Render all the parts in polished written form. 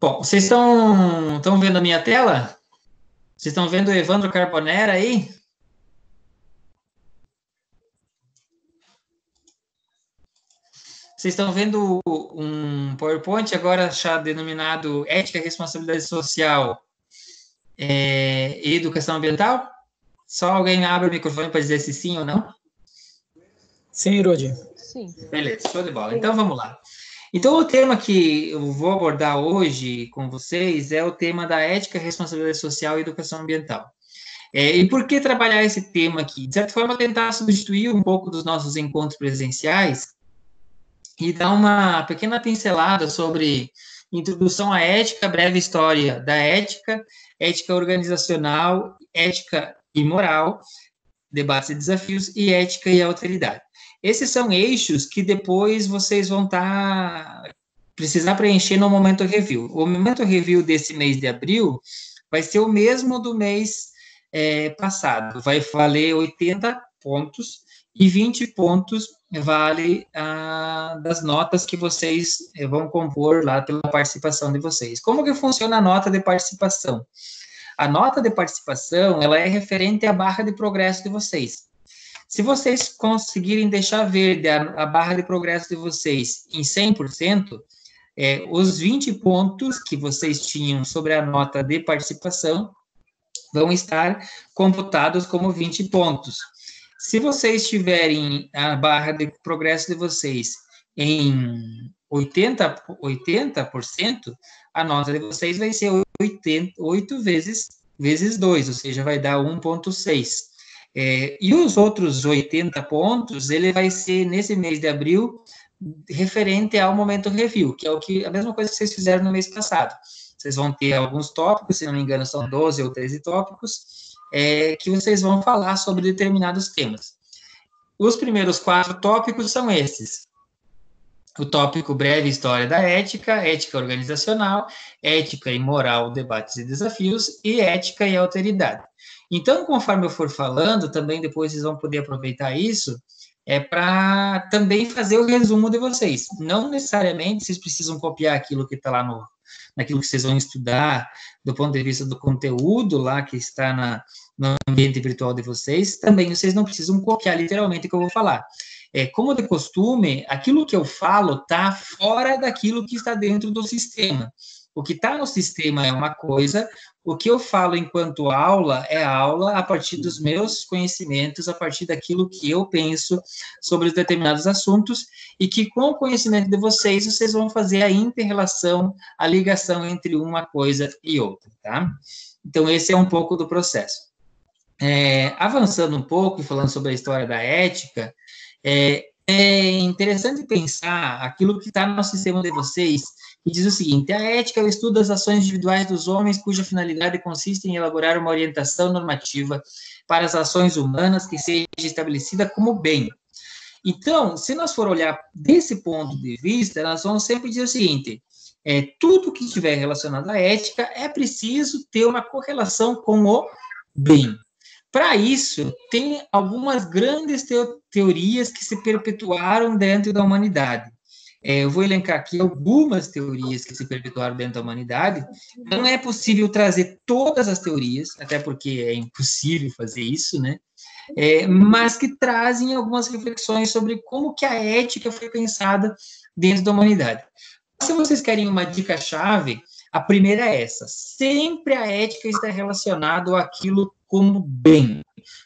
Bom, vocês estão vendo a minha tela? Vocês estão vendo o Evandro Carbonera aí? Vocês estão vendo um PowerPoint agora já denominado Ética e Responsabilidade Social e Educação Ambiental? Só alguém abre o microfone para dizer se sim ou não? Sim, Irodi. Sim. Beleza, show de bola. Então, vamos lá. Então, o tema que eu vou abordar hoje com vocês é o tema da ética, responsabilidade social e educação ambiental. E por que trabalhar esse tema aqui? De certa forma, tentar substituir um pouco dos nossos encontros presenciais e dar uma pequena pincelada sobre introdução à ética, breve história da ética, ética organizacional, ética e moral, debates e desafios, e ética e alteridade. Esses são eixos que depois vocês vão precisar preencher no Momento Review. O Momento Review desse mês de abril vai ser o mesmo do mês passado. Vai valer 80 pontos e 20 pontos vale das notas que vocês vão compor lá pela participação de vocês. Como que funciona a nota de participação? A nota de participação, ela é referente à barra de progresso de vocês. Se vocês conseguirem deixar verde a barra de progresso de vocês em 100%, os 20 pontos que vocês tinham sobre a nota de participação vão estar computados como 20 pontos. Se vocês tiverem a barra de progresso de vocês em 80%, a nota de vocês vai ser 8 vezes 2, ou seja, vai dar 1,6. E os outros 80 pontos, ele vai ser, nesse mês de abril, referente ao Momento Review, que é a mesma coisa que vocês fizeram no mês passado. Vocês vão ter alguns tópicos, se não me engano, são 12 ou 13 tópicos, que vocês vão falar sobre determinados temas. Os primeiros 4 tópicos são esses. O tópico breve história da ética, ética organizacional, ética e moral, debates e desafios, e ética e alteridade. Então, conforme eu for falando, também depois vocês vão poder aproveitar isso, para também fazer o resumo de vocês. Não necessariamente vocês precisam copiar aquilo que está lá naquilo que vocês vão estudar, do ponto de vista do conteúdo lá que está no ambiente virtual de vocês, também vocês não precisam copiar literalmente o que eu vou falar. Como de costume, aquilo que eu falo está fora daquilo que está dentro do sistema. O que está no sistema é uma coisa, o que eu falo enquanto aula é aula a partir dos meus conhecimentos, a partir daquilo que eu penso sobre determinados assuntos, e que com o conhecimento de vocês, vocês vão fazer a inter-relação, a ligação entre uma coisa e outra, tá? Então, esse é um pouco do processo. Avançando um pouco e falando sobre a história da ética, é interessante pensar aquilo que está no sistema de vocês, que diz o seguinte: a ética é o estudo das ações individuais dos homens, cuja finalidade consiste em elaborar uma orientação normativa para as ações humanas que seja estabelecida como bem. Então, se nós for olhar desse ponto de vista, nós vamos sempre dizer o seguinte: tudo que estiver relacionado à ética é preciso ter uma correlação com o bem. Para isso, tem algumas grandes teorias que se perpetuaram dentro da humanidade. Eu vou elencar aqui algumas teorias que se perpetuaram dentro da humanidade. Não é possível trazer todas as teorias, até porque é impossível fazer isso, né? Mas que trazem algumas reflexões sobre como que a ética foi pensada dentro da humanidade. Se vocês querem uma dica-chave, a primeira é essa: sempre a ética está relacionada àquilo como bem,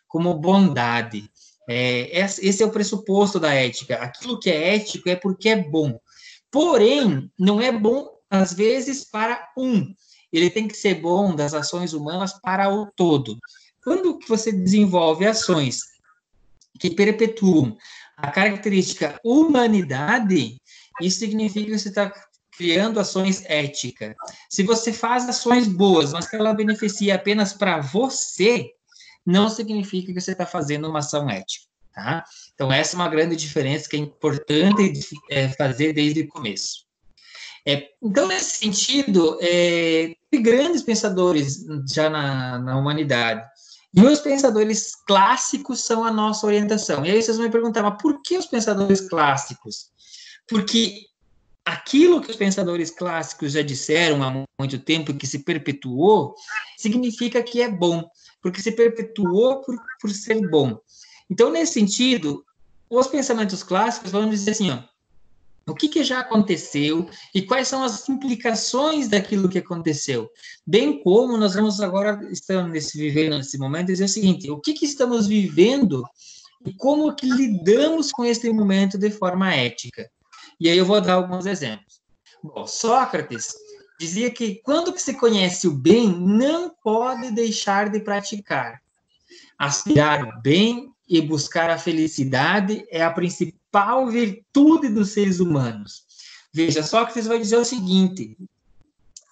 como bondade. Esse é o pressuposto da ética. Aquilo que é ético é porque é bom. Porém, não é bom, às vezes, para um. Ele tem que ser bom das ações humanas para o todo. Quando você desenvolve ações que perpetuam a característica humanidade, isso significa que você está criando ações éticas. Se você faz ações boas, mas que ela beneficia apenas para você, não significa que você está fazendo uma ação ética, tá? Então, essa é uma grande diferença que é importante fazer desde o começo. Então, nesse sentido, tem grandes pensadores já na humanidade. E os pensadores clássicos são a nossa orientação. E aí vocês vão me perguntar, mas por que os pensadores clássicos? Porque aquilo que os pensadores clássicos já disseram há muito tempo, que se perpetuou, significa que é bom, porque se perpetuou por ser bom. Então, nesse sentido, os pensamentos clássicos vão dizer assim, ó, o que já aconteceu e quais são as implicações daquilo que aconteceu. Bem como nós vamos agora, estamos vivendo nesse momento, dizer o seguinte, o que estamos vivendo e como que lidamos com esse momento de forma ética. E aí eu vou dar alguns exemplos. Bom, Sócrates dizia que quando que se conhece o bem, não pode deixar de praticar. Aspirar o bem e buscar a felicidade é a principal virtude dos seres humanos. Veja, Sócrates vai dizer o seguinte: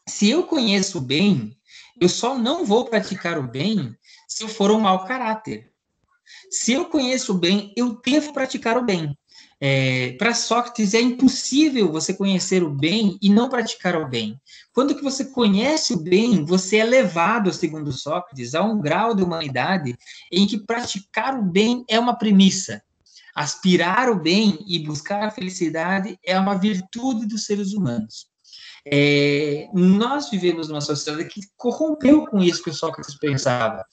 se eu conheço o bem, eu só não vou praticar o bem se eu for um mau caráter. Se eu conheço o bem, eu devo praticar o bem. Para Sócrates, é impossível você conhecer o bem e não praticar o bem. Quando que você conhece o bem, você é levado, segundo Sócrates, a um grau de humanidade em que praticar o bem é uma premissa. Aspirar o bem e buscar a felicidade é uma virtude dos seres humanos. Nós vivemos numa sociedade que corrompeu com isso que o Sócrates pensava.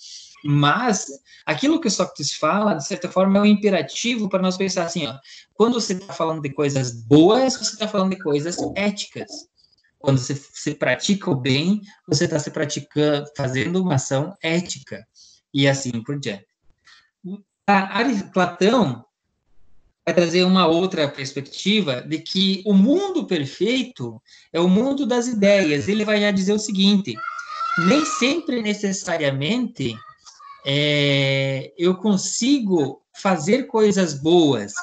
Mas aquilo que o Sócrates fala, de certa forma, é um imperativo para nós pensar assim, ó, quando você está falando de coisas boas, você está falando de coisas éticas. Quando você pratica o bem, você está se praticando, fazendo uma ação ética, e assim por diante. Platão vai trazer uma outra perspectiva de que o mundo perfeito é o mundo das ideias. Ele vai já dizer o seguinte, nem sempre necessariamente eu consigo fazer coisas boas,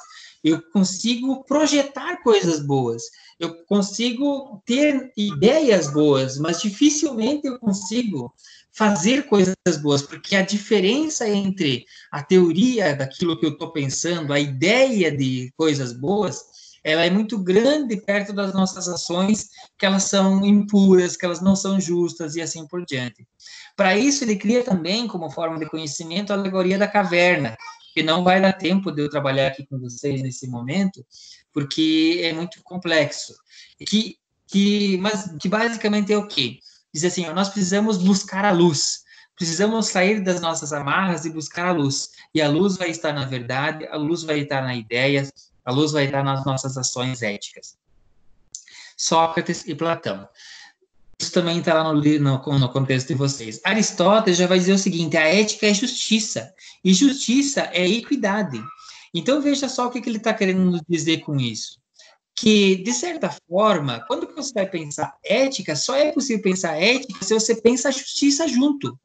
eu consigo projetar coisas boas, eu consigo ter ideias boas, mas dificilmente eu consigo fazer coisas boas, porque a diferença entre a teoria daquilo que eu estou pensando, a ideia de coisas boas, ela é muito grande perto das nossas ações, que elas são impuras, que elas não são justas e assim por diante. Para isso, ele cria também, como forma de conhecimento, a alegoria da caverna, que não vai dar tempo de eu trabalhar aqui com vocês nesse momento, porque é muito complexo. Mas que basicamente é o quê? Diz assim, ó, nós precisamos buscar a luz, precisamos sair das nossas amarras e buscar a luz. E a luz vai estar na verdade, a luz vai estar na ideias, a luz vai estar nas nossas ações éticas. Sócrates e Platão. Isso também está lá no contexto de vocês. Aristóteles já vai dizer o seguinte, a ética é justiça, e justiça é equidade. Então, veja só o que ele está querendo nos dizer com isso. Que, de certa forma, quando você vai pensar ética, só é possível pensar ética se você pensa a justiça junto.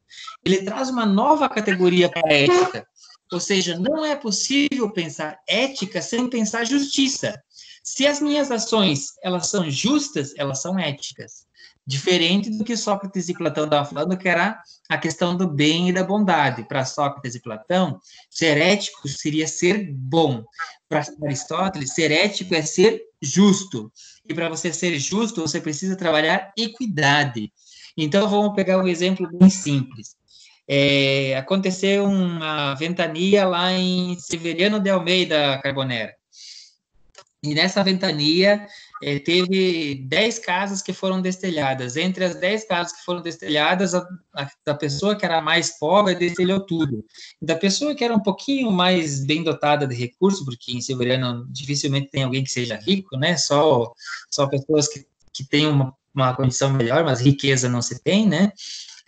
Ele traz uma nova categoria para a ética. Ou seja, não é possível pensar ética sem pensar justiça. Se as minhas ações, elas são justas, elas são éticas. Diferente do que Sócrates e Platão estavam falando, que era a questão do bem e da bondade. Para Sócrates e Platão, ser ético seria ser bom. Para Aristóteles, ser ético é ser justo. E para você ser justo, você precisa trabalhar equidade. Então, vamos pegar um exemplo bem simples. Aconteceu uma ventania lá em Severiano de Almeida Carbonera. E nessa ventania, teve 10 casas que foram destelhadas. Entre as 10 casas que foram destelhadas, a pessoa que era mais pobre destelhou tudo. Da pessoa que era um pouquinho mais bem dotada de recursos, porque em Severiano dificilmente tem alguém que seja rico, né? Só pessoas que têm uma condição melhor, mas riqueza não se tem, né?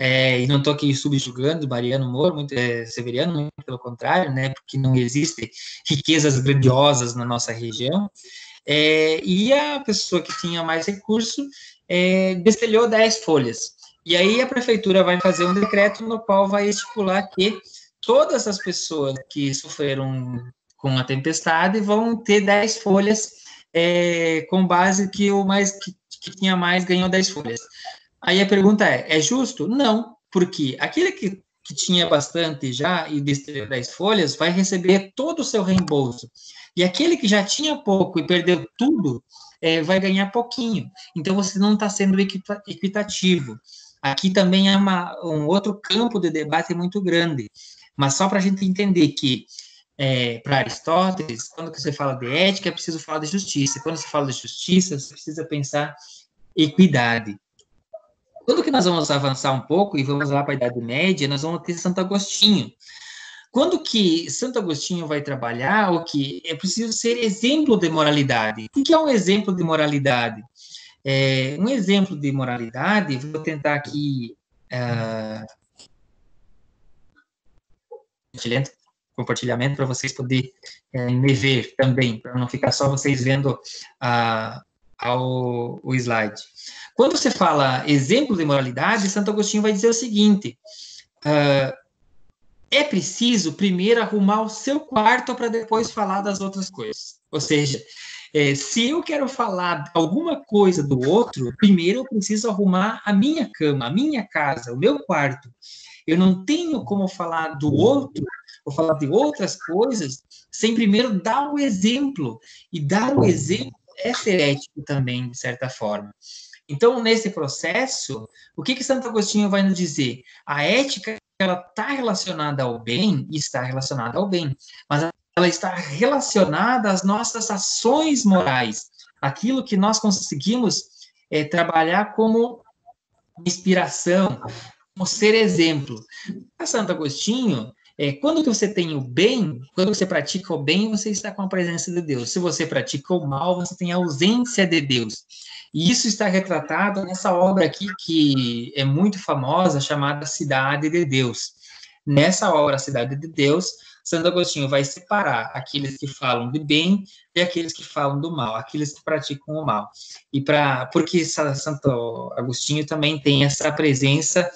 E não estou aqui subjugando Mariano Moro, Severiano, muito pelo contrário, né? Porque não existem riquezas grandiosas na nossa região. E a pessoa que tinha mais recurso destelhou 10 folhas. E aí a prefeitura vai fazer um decreto no qual vai estipular que todas as pessoas que sofreram com a tempestade vão ter 10 folhas com base que o que tinha mais ganhou 10 folhas. Aí a pergunta é justo? Não, porque aquele que tinha bastante já e destelhou 10 folhas vai receber todo o seu reembolso. E aquele que já tinha pouco e perdeu tudo, vai ganhar pouquinho. Então, você não está sendo equitativo. Aqui também é um outro campo de debate muito grande. Mas só para a gente entender que para Aristóteles, quando você fala de ética, é preciso falar de justiça. Quando você fala de justiça, você precisa pensar equidade. Quando que nós vamos avançar um pouco e vamos lá para a Idade Média, nós vamos ter Santo Agostinho. Quando que Santo Agostinho vai trabalhar o que é preciso ser exemplo de moralidade? O que é um exemplo de moralidade? Um exemplo de moralidade, vou tentar aqui compartilhamento para vocês poderem me ver também, para não ficar só vocês vendo o slide. Quando você fala exemplo de moralidade, Santo Agostinho vai dizer o seguinte: é preciso primeiro arrumar o seu quarto para depois falar das outras coisas. Ou seja, se eu quero falar alguma coisa do outro, primeiro eu preciso arrumar a minha cama, a minha casa, o meu quarto. Eu não tenho como falar do outro, ou falar de outras coisas, sem primeiro dar o exemplo. E dar o exemplo é ser ético também, de certa forma. Então, nesse processo, o que Santo Agostinho vai nos dizer? A ética, ela está relacionada ao bem, e está relacionada ao bem, mas ela está relacionada às nossas ações morais, aquilo que nós conseguimos trabalhar como inspiração, como ser exemplo. Para Santo Agostinho, quando você tem o bem, quando você pratica o bem, você está com a presença de Deus. Se você pratica o mal, você tem a ausência de Deus. E isso está retratado nessa obra aqui, que é muito famosa, chamada Cidade de Deus. Nessa obra, Cidade de Deus, Santo Agostinho vai separar aqueles que falam de bem e aqueles que falam do mal, aqueles que praticam o mal. Porque Santo Agostinho também tem essa presença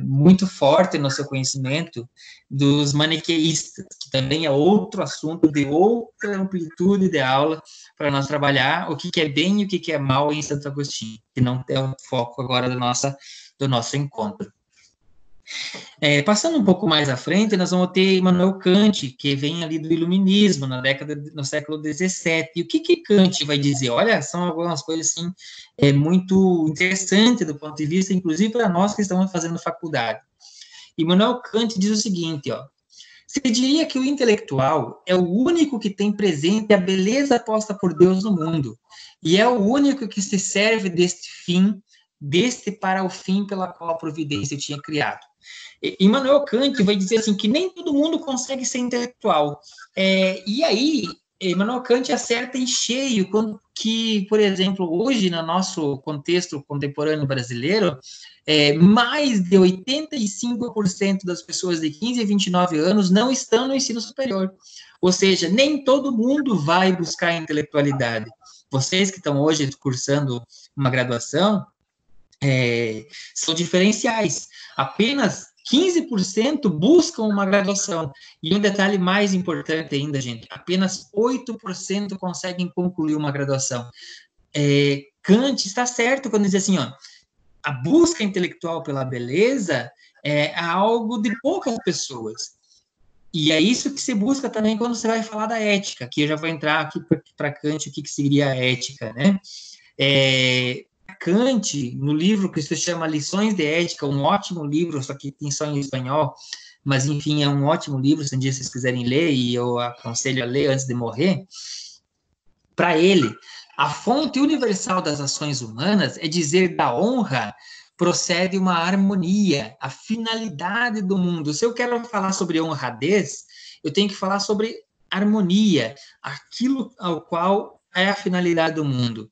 muito forte no seu conhecimento dos maniqueístas, que também é outro assunto de outra amplitude de aula para nós trabalhar o que é bem e o que é mal em Santo Agostinho, que não é o foco agora do nosso encontro. Passando um pouco mais à frente, nós vamos ter Immanuel Kant, que vem ali do Iluminismo, no século XVII. E o que Kant vai dizer? Olha, são algumas coisas assim, muito interessantes do ponto de vista, inclusive para nós que estamos fazendo faculdade. Immanuel Kant diz o seguinte, ó: se diria que o intelectual é o único que tem presente a beleza posta por Deus no mundo, e é o único que se serve deste para o fim pela qual a providência tinha criado. Immanuel Kant vai dizer assim que nem todo mundo consegue ser intelectual. E aí, Immanuel Kant acerta em cheio quando que, por exemplo, hoje, no nosso contexto contemporâneo brasileiro, mais de 85% das pessoas de 15 a 29 anos não estão no ensino superior. Ou seja, nem todo mundo vai buscar intelectualidade. Vocês que estão hoje cursando uma graduação, são diferenciais. Apenas 15% buscam uma graduação. E um detalhe mais importante ainda, gente, apenas 8% conseguem concluir uma graduação. Kant está certo quando diz assim, ó, a busca intelectual pela beleza é algo de poucas pessoas. E é isso que se busca também quando você vai falar da ética, que eu já vou entrar aqui para Kant, o que seria a ética, né? Kant, no livro que se chama Lições de Ética, um ótimo livro, só que tem só em espanhol, mas enfim, é um ótimo livro, se um dia vocês quiserem ler, e eu aconselho a ler antes de morrer. Para ele, a fonte universal das ações humanas é dizer da honra procede uma harmonia, a finalidade do mundo. Se eu quero falar sobre honradez, eu tenho que falar sobre harmonia, aquilo ao qual é a finalidade do mundo.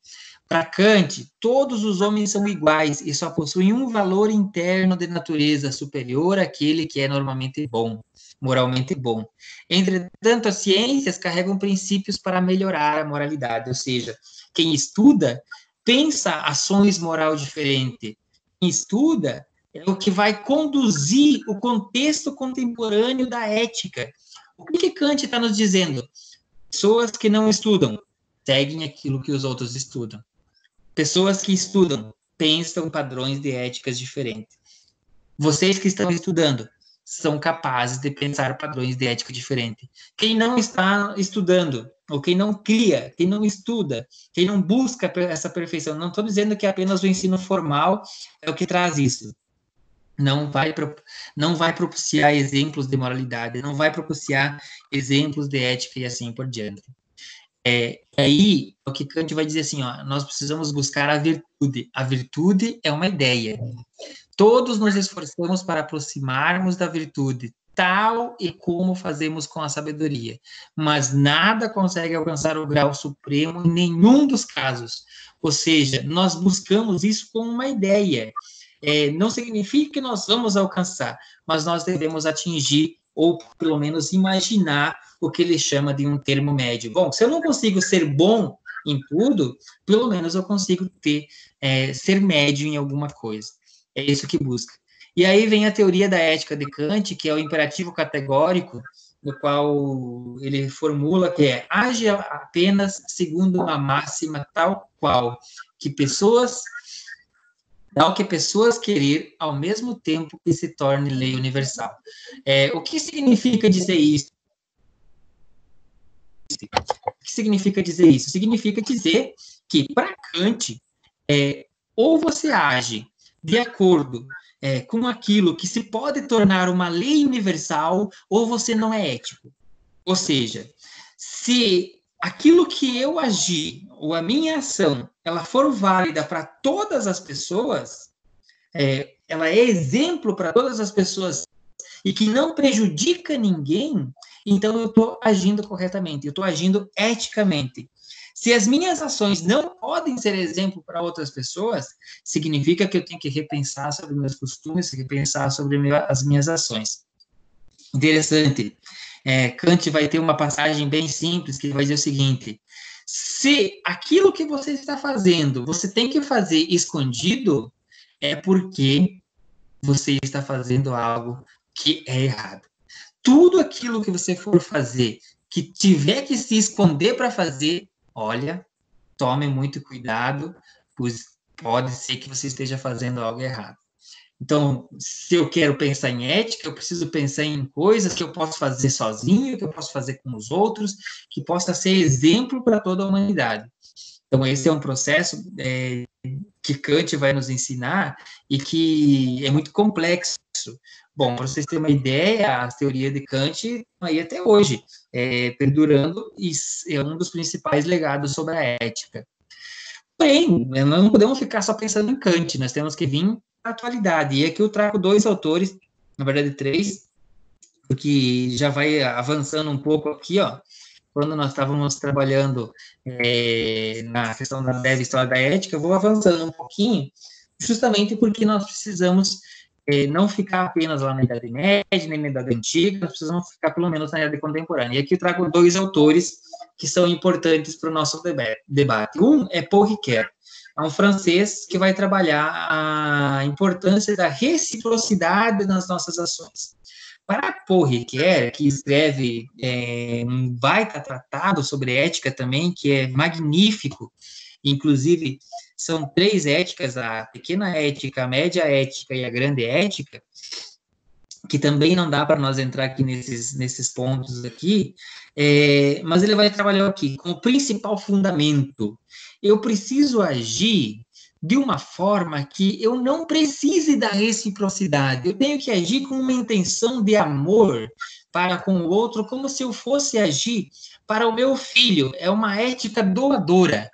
Para Kant, todos os homens são iguais e só possuem um valor interno de natureza superior àquele que é normalmente bom, moralmente bom. Entretanto, as ciências carregam princípios para melhorar a moralidade, ou seja, quem estuda pensa ações moral diferentes. Quem estuda é o que vai conduzir o contexto contemporâneo da ética. O que Kant está nos dizendo? Pessoas que não estudam seguem aquilo que os outros estudam. Pessoas que estudam pensam padrões de éticas diferentes. Vocês que estão estudando são capazes de pensar padrões de ética diferentes. Quem não está estudando, ou quem não cria, quem não estuda, quem não busca essa perfeição, não estou dizendo que apenas o ensino formal é o que traz isso. não vai propiciar exemplos de moralidade, não vai propiciar exemplos de ética e assim por diante. Aí, o que Kant vai dizer assim, ó, nós precisamos buscar a virtude. A virtude é uma ideia. Todos nos esforçamos para aproximarmos da virtude, tal e como fazemos com a sabedoria, mas nada consegue alcançar o grau supremo em nenhum dos casos. Ou seja, nós buscamos isso com uma ideia. Não significa que nós vamos alcançar, mas nós devemos atingir, ou pelo menos imaginar, o que ele chama de um termo médio. Bom, se eu não consigo ser bom em tudo, pelo menos eu consigo ser médio em alguma coisa. É isso que busca. E aí vem a teoria da ética de Kant, que é o imperativo categórico, no qual ele formula que age apenas segundo uma máxima tal que pessoas querer ao mesmo tempo que se torne lei universal. O que significa dizer isso? O que significa dizer isso? Significa dizer que, para Kant, ou você age de acordo com aquilo que se pode tornar uma lei universal, ou você não é ético. Ou seja, se aquilo que eu agi, ou a minha ação, ela for válida para todas as pessoas, ela é exemplo para todas as pessoas e que não prejudica ninguém, então eu estou agindo corretamente, eu estou agindo eticamente. Se as minhas ações não podem ser exemplo para outras pessoas, significa que eu tenho que repensar sobre meus costumes, repensar sobre as minhas ações. Interessante. Kant vai ter uma passagem bem simples que vai dizer o seguinte: se aquilo que você está fazendo, você tem que fazer escondido, é porque você está fazendo algo que é errado. Tudo aquilo que você for fazer, que tiver que se esconder para fazer, olha, tome muito cuidado, pois pode ser que você esteja fazendo algo errado. Então, se eu quero pensar em ética, eu preciso pensar em coisas que eu posso fazer sozinho, que eu posso fazer com os outros, que possa ser exemplo para toda a humanidade. Então, esse é um processo que Kant vai nos ensinar e que é muito complexo. Bom, para vocês terem uma ideia, a teoria de Kant está aí até hoje, perdurando, e é um dos principais legados sobre a ética. Porém, nós não podemos ficar só pensando em Kant, nós temos que vir para a atualidade. E aqui eu trago 2 autores, na verdade 3, porque já vai avançando um pouco aqui, ó. Quando nós estávamos trabalhando na questão da breve história da ética, eu vou avançando um pouquinho, justamente porque nós precisamos não ficar apenas lá na Idade Média, nem na Idade Antiga, nós precisamos ficar pelo menos na Idade Contemporânea. E aqui eu trago 2 autores que são importantes para o nosso debate. Um é Paul Ricoeur, é um francês que vai trabalhar a importância da reciprocidade nas nossas ações. Para Paul Ricoeur, que escreve um baita tratado sobre ética também, que é magnífico, inclusive são 3 éticas, a pequena ética, a média ética e a grande ética, que também não dá para nós entrar aqui nesses pontos aqui, mas ele vai trabalhar aqui com o principal fundamento. Eu preciso agir de uma forma que eu não precise da reciprocidade. Eu tenho que agir com uma intenção de amor para com o outro, como se eu fosse agir para o meu filho. É uma ética doadora.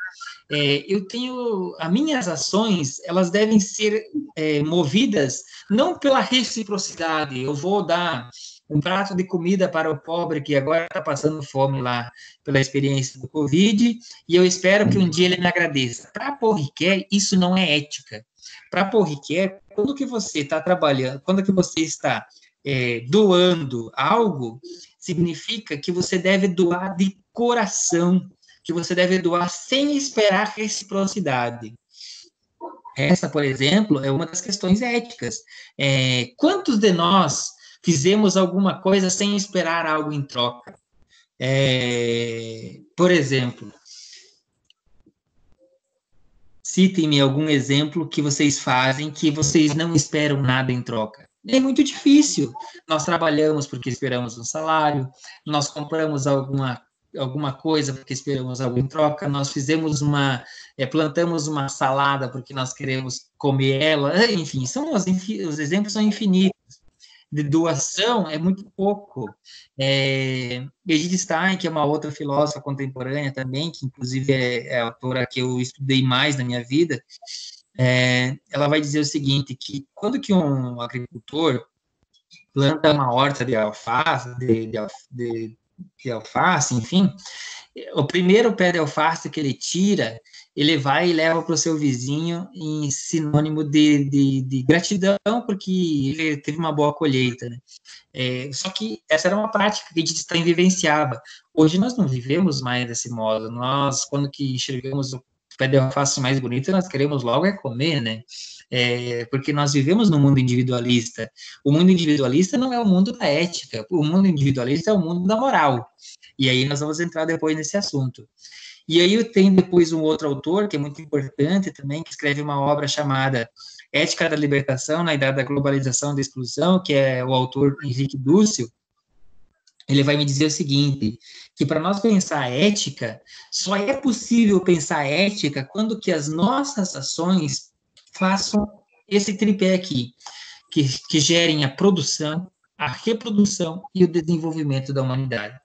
As minhas ações, elas devem ser movidas não pela reciprocidade. Eu vou dar um prato de comida para o pobre que agora está passando fome lá pela experiência do Covid, e eu espero que um dia ele me agradeça. Para Paul Ricoeur, isso não é ética. Para Paul Ricoeur, quando que você está trabalhando, quando que você está doando algo, significa que você deve doar de coração, que você deve doar sem esperar reciprocidade. Essa, por exemplo, é uma das questões éticas. Quantos de nós fizemos alguma coisa sem esperar algo em troca? Por exemplo, citem-me algum exemplo que vocês fazem que vocês não esperam nada em troca. É muito difícil. Nós trabalhamos porque esperamos um salário, nós compramos alguma alguma coisa porque esperamos algo em troca, nós fizemos plantamos uma salada porque nós queremos comer ela, enfim, os exemplos são infinitos. De doação é muito pouco. Edith Stein, que é uma outra filósofa contemporânea também, que inclusive é a autora que eu estudei mais na minha vida, ela vai dizer o seguinte, que quando que um agricultor planta uma horta de alface, de alface, enfim, o primeiro pé de alface que ele tira, ele vai e leva para o seu vizinho em sinônimo de gratidão, porque ele teve uma boa colheita, né? Só que essa era uma prática que a gente está vivenciava. Hoje nós não vivemos mais desse modo. Nós, quando que enxergamos o pé de alface mais bonito, nós queremos logo comer, né? Porque nós vivemos num mundo individualista. O mundo individualista não é o mundo da ética, o mundo individualista é o mundo da moral. E aí nós vamos entrar depois nesse assunto. E aí tem depois um outro autor, que é muito importante também, que escreve uma obra chamada Ética da Libertação na Idade da Globalização e da Exclusão, que é o autor Henrique Dussel. Ele vai me dizer o seguinte, que para nós pensar ética, só é possível pensar ética quando que as nossas ações façam esse tripé aqui, que gerem a produção, a reprodução e o desenvolvimento da humanidade.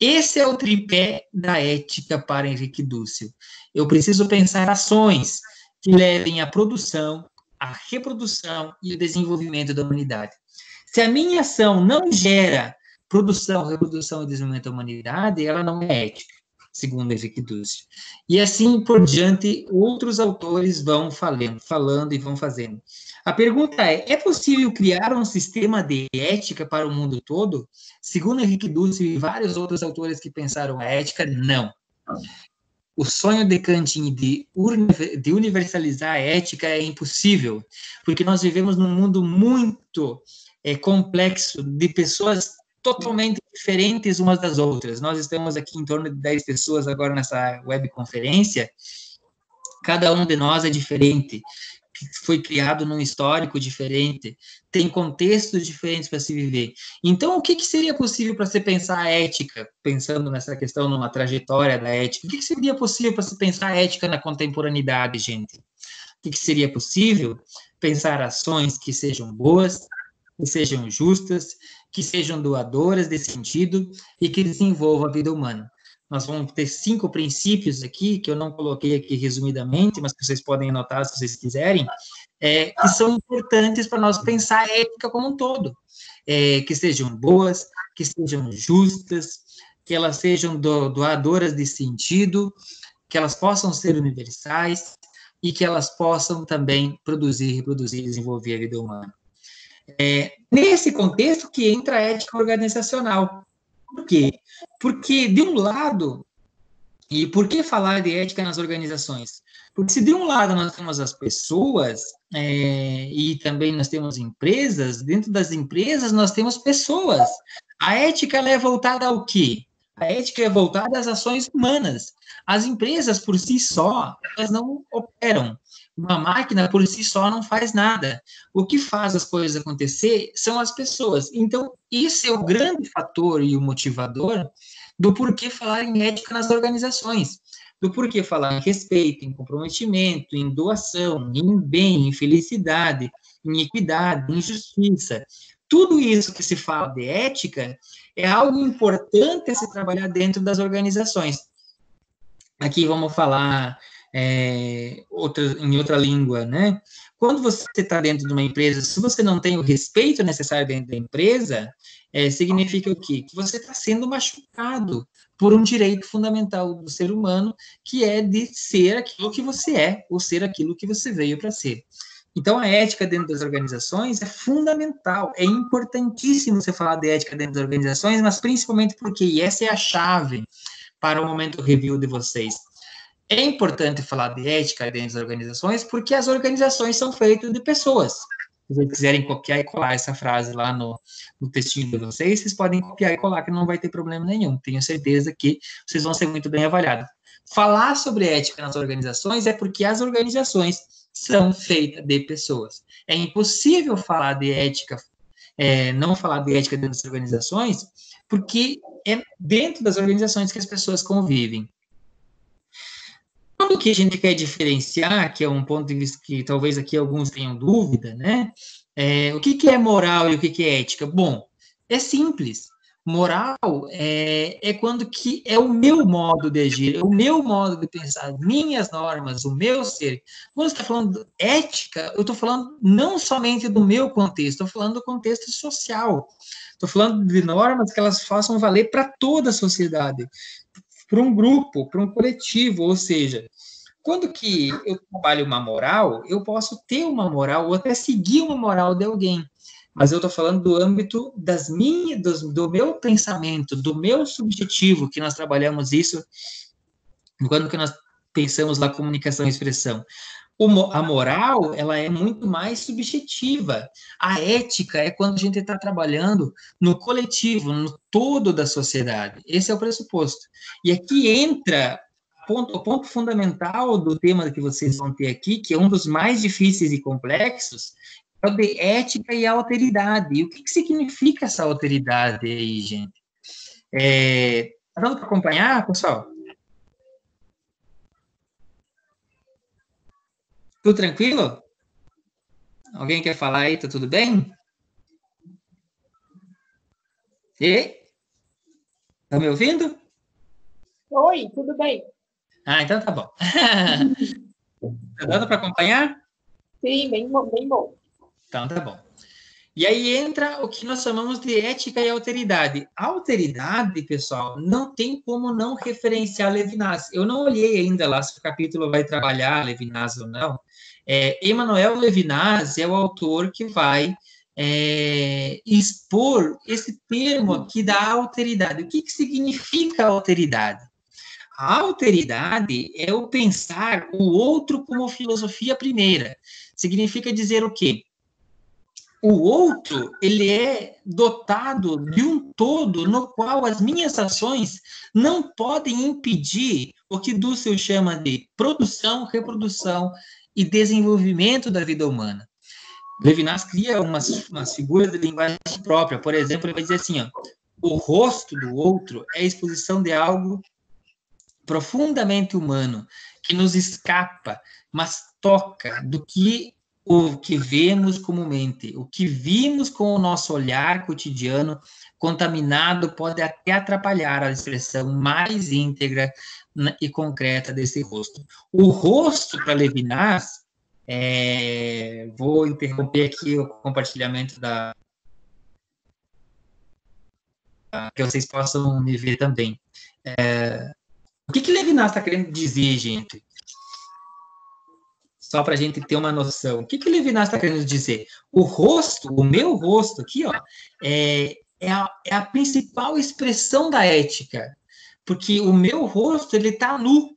Esse é o tripé da ética para Henrique Dussel. Eu preciso pensar ações que levem à produção, à reprodução e o desenvolvimento da humanidade. Se a minha ação não gera produção, reprodução e desenvolvimento da humanidade, ela não é ética, segundo Henrique Dussel. E assim por diante, outros autores vão falando e vão fazendo. A pergunta é possível criar um sistema de ética para o mundo todo? Segundo Henrique Dussel e vários outros autores que pensaram a ética, não. O sonho de Kant de universalizar a ética é impossível, porque nós vivemos num mundo muito complexo, de pessoas totalmente diferentes umas das outras. Nós estamos aqui em torno de 10 pessoas agora nessa webconferência, cada um de nós é diferente, foi criado num histórico diferente, tem contextos diferentes para se viver. Então, o que seria possível para se pensar a ética, pensando nessa questão, numa trajetória da ética? O que seria possível para se pensar a ética na contemporaneidade, gente? O que seria possível? Pensar ações que sejam boas, que sejam justas, que sejam doadoras de sentido e que desenvolvam a vida humana. Nós vamos ter 5 princípios aqui, que eu não coloquei aqui resumidamente, mas que vocês podem anotar se vocês quiserem, que são importantes para nós pensar a ética como um todo. Que sejam boas, que sejam justas, que elas sejam doadoras de sentido, que elas possam ser universais e que elas possam também produzir, reproduzir e desenvolver a vida humana. Nesse contexto que entra a ética organizacional. Por quê? Porque, de um lado, e por que falar de ética nas organizações? Porque se de um lado nós temos as pessoas, e também nós temos empresas, dentro das empresas nós temos pessoas. A ética ela é voltada ao quê? A ética é voltada às ações humanas. As empresas, por si só, elas não operam. Uma máquina, por si só, não faz nada. O que faz as coisas acontecer são as pessoas. Então, esse é o grande fator e o motivador do porquê falar em ética nas organizações, do porquê falar em respeito, em comprometimento, em doação, em bem, em felicidade, em equidade, em justiça. Tudo isso que se fala de ética é algo importante a se trabalhar dentro das organizações. Aqui vamos falar em outra língua, né? Quando você está dentro de uma empresa, se você não tem o respeito necessário dentro da empresa, significa o quê? Que você está sendo machucado por um direito fundamental do ser humano, que é de ser aquilo que você é, ou ser aquilo que você veio para ser. Então, a ética dentro das organizações é fundamental, é importantíssimo você falar de ética dentro das organizações, mas principalmente porque, e essa é a chave para o momento review de vocês, é importante falar de ética dentro das organizações porque as organizações são feitas de pessoas. Se vocês quiserem copiar e colar essa frase lá no textinho de vocês podem copiar e colar, que não vai ter problema nenhum. Tenho certeza que vocês vão ser muito bem avaliados. Falar sobre ética nas organizações é porque as organizações são feitas de pessoas. É impossível falar de ética não falar de ética dentro das organizações, porque é dentro das organizações que as pessoas convivem. Quando que a gente quer diferenciar, que é um ponto de vista que talvez aqui alguns tenham dúvida, né? O que é moral e o que é ética? Bom, é simples. Moral é quando que é o meu modo de agir, é o meu modo de pensar, minhas normas, o meu ser. Quando você está falando de ética, eu estou falando não somente do meu contexto, estou falando do contexto social. Estou falando de normas que elas façam valer para toda a sociedade, para um grupo, para um coletivo, ou seja, quando que eu trabalho uma moral, eu posso ter uma moral ou até seguir uma moral de alguém, mas eu estou falando do âmbito do meu pensamento, do meu subjetivo, que nós trabalhamos isso quando que nós pensamos lá comunicação e expressão. A moral, ela é muito mais subjetiva. A ética é quando a gente está trabalhando no coletivo, no todo da sociedade. Esse é o pressuposto. E aqui entra o ponto fundamental do tema que vocês vão ter aqui, que é um dos mais difíceis e complexos, é o de ética e alteridade. E o que significa essa alteridade aí, gente? Tá dando para acompanhar, pessoal? Tudo tranquilo? Alguém quer falar aí? Tá tudo bem? E? Tá me ouvindo? Oi, tudo bem? Ah, então tá bom. Tá dando para acompanhar? Sim, bem bom, bem bom. Então tá bom. E aí entra o que nós chamamos de ética e alteridade. A alteridade, pessoal, não tem como não referenciar Levinas. Eu não olhei ainda lá se o capítulo vai trabalhar Levinas ou não. Emmanuel Levinas é o autor que vai expor esse termo aqui da alteridade. O que significa alteridade? A alteridade é o pensar o outro como filosofia primeira. Significa dizer o quê? O outro, ele é dotado de um todo no qual as minhas ações não podem impedir o que Dussel chama de produção, reprodução e desenvolvimento da vida humana. Levinas cria umas figuras de linguagem própria. Por exemplo, ele vai dizer assim, ó, o rosto do outro é a exposição de algo profundamente humano, que nos escapa, mas toca do que o que vemos comumente, o que vimos com o nosso olhar cotidiano contaminado pode até atrapalhar a expressão mais íntegra e concreta desse rosto. O rosto, para Levinas, vou interromper aqui o compartilhamento que vocês possam me ver também. O que Levinas está querendo dizer, gente? Só para a gente ter uma noção. O que Levinas está querendo dizer? O rosto, o meu rosto aqui, ó, é a principal expressão da ética, porque o meu rosto, ele está nu.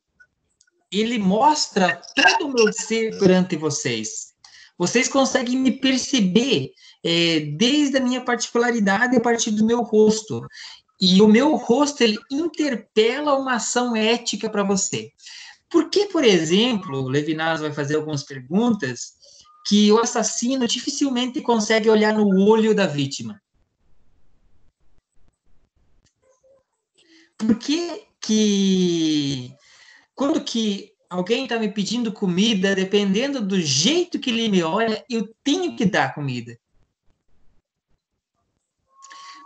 Ele mostra todo o meu ser perante vocês. Vocês conseguem me perceber desde a minha particularidade a partir do meu rosto. E o meu rosto, ele interpela uma ação ética para você. Por que, por exemplo, Levinas vai fazer algumas perguntas que o assassino dificilmente consegue olhar no olho da vítima? Por que quando que alguém está me pedindo comida, dependendo do jeito que ele me olha, eu tenho que dar comida?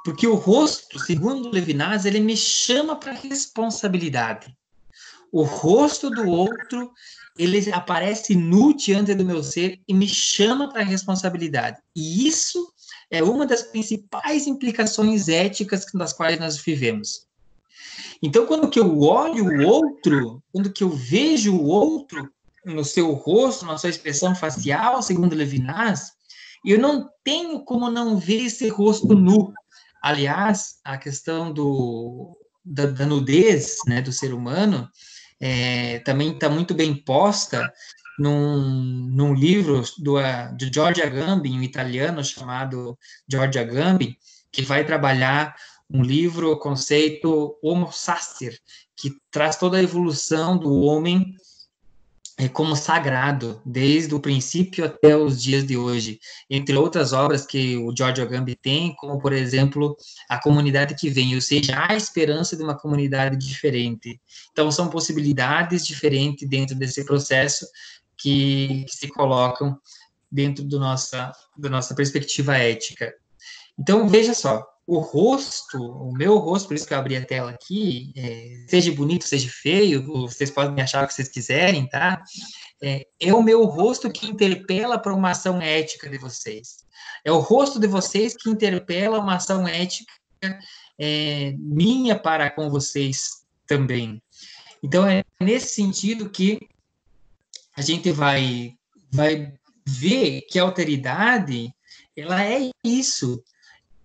Porque o rosto, segundo Levinas, ele me chama para responsabilidade. O rosto do outro, ele aparece nu diante do meu ser e me chama para responsabilidade. E isso é uma das principais implicações éticas das quais nós vivemos. Então, quando que eu olho o outro, quando que eu vejo o outro no seu rosto, na sua expressão facial, segundo Levinas, eu não tenho como não ver esse rosto nu. Aliás, a questão da nudez, né, do ser humano também está muito bem posta num livro de Giorgio Agamben, um italiano chamado Giorgio Agamben, que vai trabalhar um livro, o conceito Homo Sacer, que traz toda a evolução do homem como sagrado, desde o princípio até os dias de hoje, entre outras obras que o George Agamben tem, como, por exemplo, A Comunidade que Vem, ou seja, a esperança de uma comunidade diferente. Então, são possibilidades diferentes dentro desse processo que se colocam dentro da nossa perspectiva ética. Então, veja só, o meu rosto, por isso que eu abri a tela aqui, seja bonito, seja feio, vocês podem me achar o que vocês quiserem, tá? É o meu rosto que interpela para uma ação ética de vocês. É o rosto de vocês que interpela uma ação ética minha para com vocês também. Então, é nesse sentido que a gente vai ver que a alteridade, ela é isso,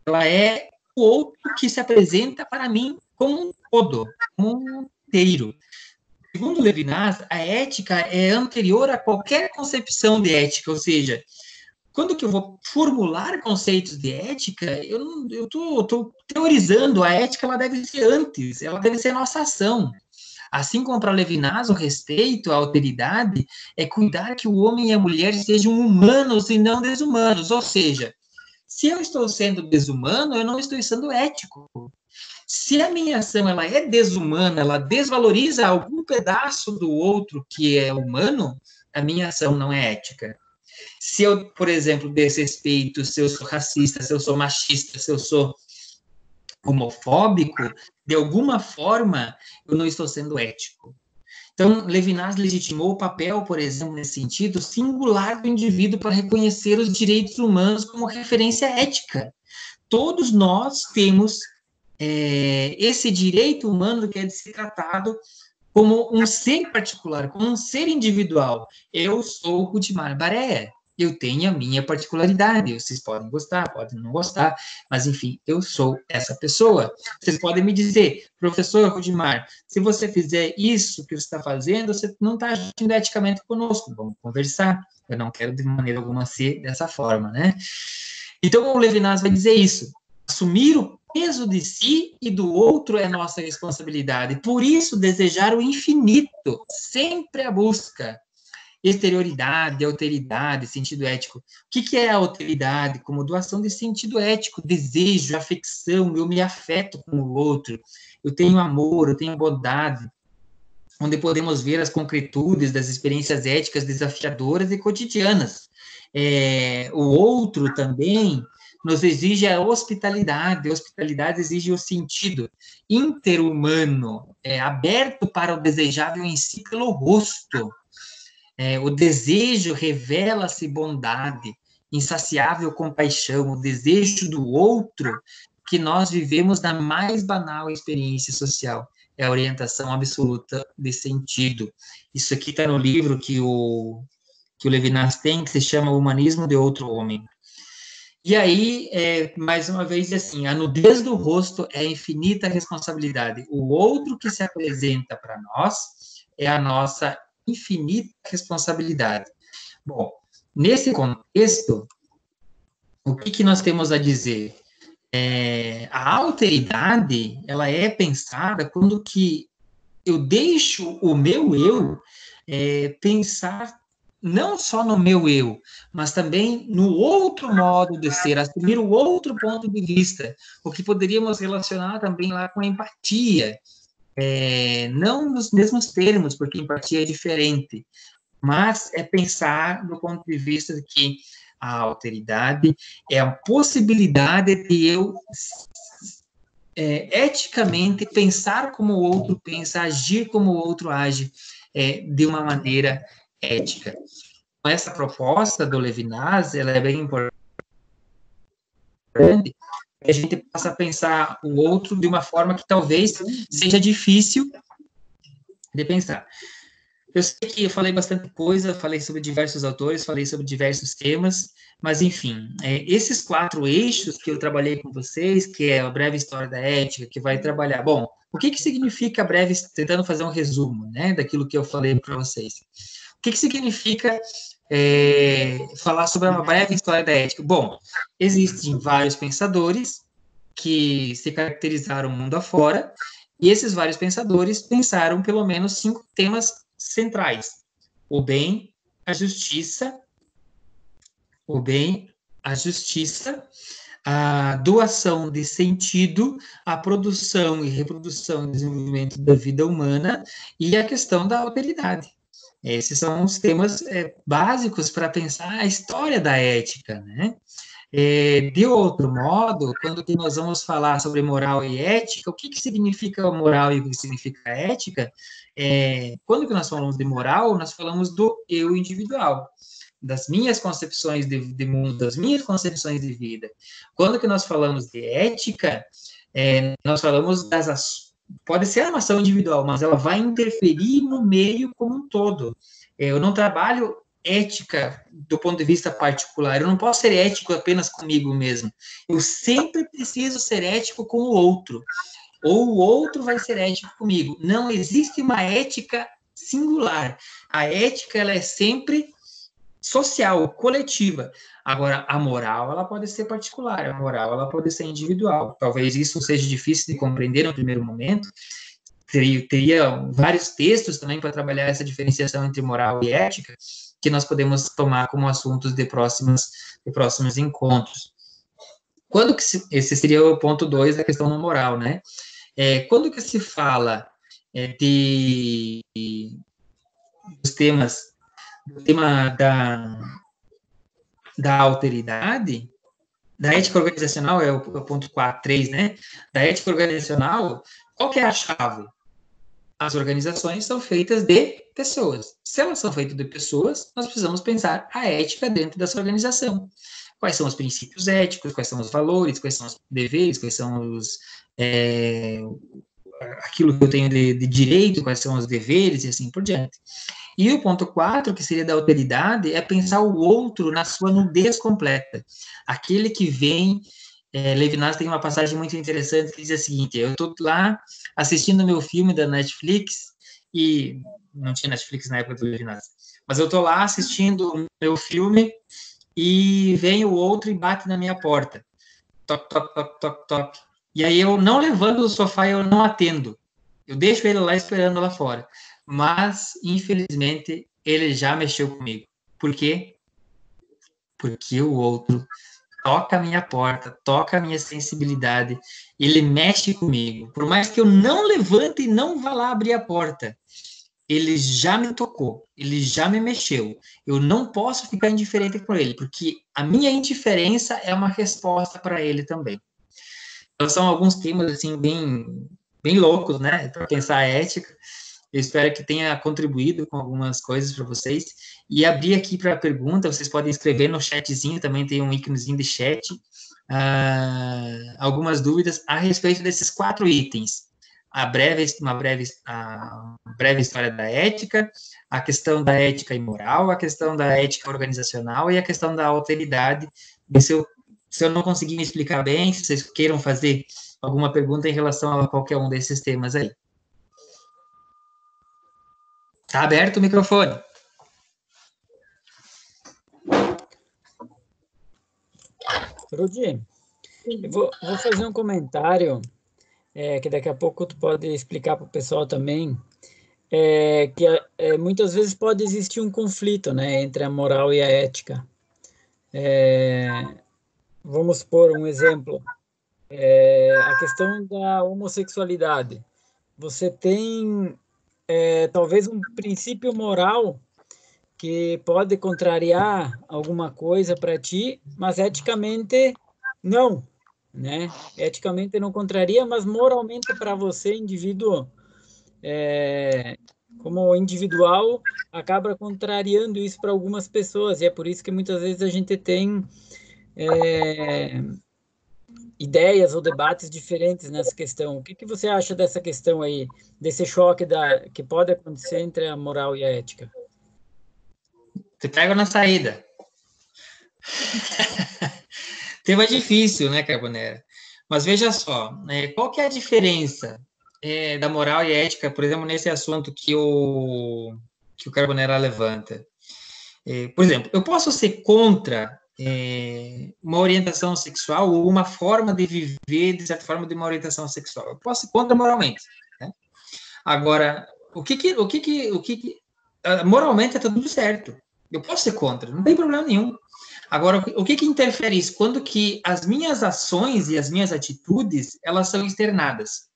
ela é o outro que se apresenta para mim como um todo, como um inteiro. Segundo Levinas, a ética é anterior a qualquer concepção de ética, ou seja, quando que eu vou formular conceitos de ética, eu estou teorizando, a ética ela deve ser antes, ela deve ser nossa ação. Assim como para Levinas, o respeito, a alteridade, é cuidar que o homem e a mulher sejam humanos e não desumanos, ou seja, se eu estou sendo desumano, eu não estou sendo ético. Se a minha ação ela é desumana, ela desvaloriza algum pedaço do outro que é humano, a minha ação não é ética. Se eu, por exemplo, desrespeito, se eu sou racista, se eu sou machista, se eu sou homofóbico, de alguma forma, eu não estou sendo ético. Então, Levinas legitimou o papel, por exemplo, nesse sentido, singular do indivíduo para reconhecer os direitos humanos como referência ética. Todos nós temos esse direito humano que é de ser tratado como um ser particular, como um ser individual. Eu sou Rudimar Baré, eu tenho a minha particularidade, vocês podem gostar, podem não gostar, mas enfim, eu sou essa pessoa. Vocês podem me dizer, professor Rudimar, se você fizer isso que você está fazendo, você não está agindo eticamente conosco, vamos conversar. Eu não quero de maneira alguma ser dessa forma, né? Então, o Levinas vai dizer isso, assumir o peso de si e do outro é nossa responsabilidade. Por isso, desejar o infinito, sempre a busca. Exterioridade, alteridade, sentido ético. O que é a alteridade? Como doação de sentido ético, desejo, afecção, eu me afeto com o outro, eu tenho amor, eu tenho bondade, onde podemos ver as concretudes das experiências éticas desafiadoras e cotidianas. O outro também nos exige a hospitalidade exige o sentido interhumano, aberto para o desejável em si pelo rosto. O desejo revela-se bondade, insaciável compaixão, o desejo do outro que nós vivemos na mais banal experiência social. É a orientação absoluta de sentido. Isso aqui está no livro que o Levinas tem, que se chama O Humanismo de Outro Homem. E aí, mais uma vez, assim, a nudez do rosto é a infinita responsabilidade. O outro que se apresenta para nós é a nossa infinita responsabilidade. Bom, nesse contexto, o que nós temos a dizer? A alteridade, ela é pensada quando que eu deixo o meu eu pensar não só no meu eu, mas também no outro modo de ser, assumir o outro ponto de vista, o que poderíamos relacionar também lá com a empatia, não nos mesmos termos, porque empatia é diferente, mas é pensar do ponto de vista de que a alteridade é a possibilidade de eu eticamente pensar como o outro pensa, agir como o outro age, de uma maneira ética. Essa proposta do Levinas, ela é bem importante, a gente passa a pensar o outro de uma forma que talvez seja difícil de pensar. Eu sei que eu falei bastante coisa, falei sobre diversos autores, falei sobre diversos temas, mas, enfim, esses 4 eixos que eu trabalhei com vocês, que é a breve história da ética, que vai trabalhar... Bom, o que significa breve... Tentando fazer um resumo, né, daquilo que eu falei para vocês. O que significa falar sobre uma breve história da ética? Bom, existem vários pensadores que se caracterizaram mundo afora, e esses vários pensadores pensaram pelo menos 5 temas centrais. o bem, a justiça, a doação de sentido, a produção e reprodução e desenvolvimento da vida humana e a questão da alteridade. Esses são os temas básicos para pensar a história da ética, né? De outro modo, quando nós vamos falar sobre moral e ética, o que significa moral e o que significa ética? Quando que nós falamos de moral, nós falamos do eu individual, das minhas concepções de mundo, das minhas concepções de vida. Quando que nós falamos de ética, nós falamos das ações. Pode ser uma ação individual, mas ela vai interferir no meio como um todo. Eu não trabalho ética do ponto de vista particular, eu não posso ser ético apenas comigo mesmo. Eu sempre preciso ser ético com o outro, ou o outro vai ser ético comigo. Não existe uma ética singular. A ética, ela é sempre social, coletiva. Agora, a moral, ela pode ser particular, a moral, ela pode ser individual. Talvez isso seja difícil de compreender no primeiro momento. Teria vários textos também para trabalhar essa diferenciação entre moral e ética, que nós podemos tomar como assuntos de próximos encontros. Quando que esse seria o ponto 2 da questão da moral, né? Quando que se fala do tema da alteridade, da ética organizacional, é o ponto 3, né? Da ética organizacional, qual que é a chave? As organizações são feitas de pessoas. Se elas são feitas de pessoas, nós precisamos pensar a ética dentro dessa organização. Quais são os princípios éticos, quais são os valores, quais são os deveres, quais são aquilo que eu tenho de direito, quais são os deveres e assim por diante. E o ponto 4, que seria da alteridade, é pensar o outro na sua nudez completa. Aquele que vem... Levinas tem uma passagem muito interessante que diz a seguinte: eu estou lá assistindo meu filme da Netflix, e não tinha Netflix na época do Levinas, mas eu estou lá assistindo meu filme e vem o outro e bate na minha porta. Toc, toc, toc, toc, toc. E aí eu não levanto do sofá e eu não atendo. Eu deixo ele lá esperando lá fora. Mas, infelizmente, ele já mexeu comigo. Por quê? Porque o outro toca a minha porta, toca a minha sensibilidade, ele mexe comigo. Por mais que eu não levante e não vá lá abrir a porta, ele já me tocou, ele já me mexeu. Eu não posso ficar indiferente com ele, porque a minha indiferença é uma resposta para ele também. Então, são alguns temas, assim, bem loucos, né, para pensar a ética. Eu espero que tenha contribuído com algumas coisas para vocês. E abrir aqui para a pergunta, vocês podem escrever no chatzinho, também tem um íconezinho de chat, algumas dúvidas a respeito desses 4 itens. Uma breve história da ética, a questão da ética e moral, a questão da ética organizacional e a questão da alteridade. E se eu não conseguir me explicar bem, se vocês queiram fazer alguma pergunta em relação a qualquer um desses temas aí. Está aberto o microfone. Rudi, eu vou fazer um comentário, que daqui a pouco tu pode explicar para o pessoal também, que muitas vezes pode existir um conflito, né, entre a moral e a ética. Vamos por um exemplo, a questão da homossexualidade. Você tem talvez um princípio moral que pode contrariar alguma coisa para ti, mas eticamente não, né? Eticamente não contraria, mas moralmente para você, indivíduo, como individual, acaba contrariando isso para algumas pessoas, e é por isso que muitas vezes a gente tem ideias ou debates diferentes nessa questão. O que você acha dessa questão aí, desse choque que pode acontecer entre a moral e a ética? Você pega na saída. Tema difícil, né, Carbonera? Mas veja só, qual que é a diferença da moral e ética, por exemplo, nesse assunto que o Carbonera levanta? Por exemplo, eu posso ser contra uma orientação sexual ou uma forma de viver, de certa forma, de uma orientação sexual. Eu posso ser contra moralmente, né? Agora, o que moralmente está tudo certo. Eu posso ser contra, não tem problema nenhum. Agora, o que interfere isso? Quando que as minhas ações e as minhas atitudes, elas são externadas.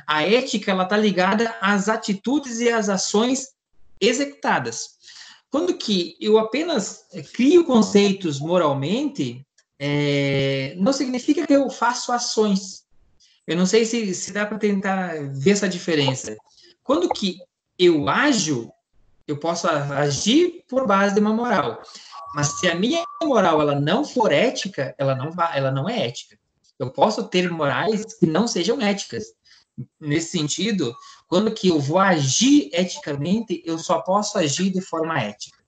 A ética, ela está ligada às atitudes e às ações executadas. Quando que eu apenas crio conceitos moralmente, não significa que eu faço ações. Eu não sei se dá para tentar ver essa diferença. Quando que eu ajo, eu posso agir por base de uma moral. Mas se a minha moral ela não for ética, ela não é ética. Eu posso ter morais que não sejam éticas. Nesse sentido, quando que eu vou agir eticamente, eu só posso agir de forma ética.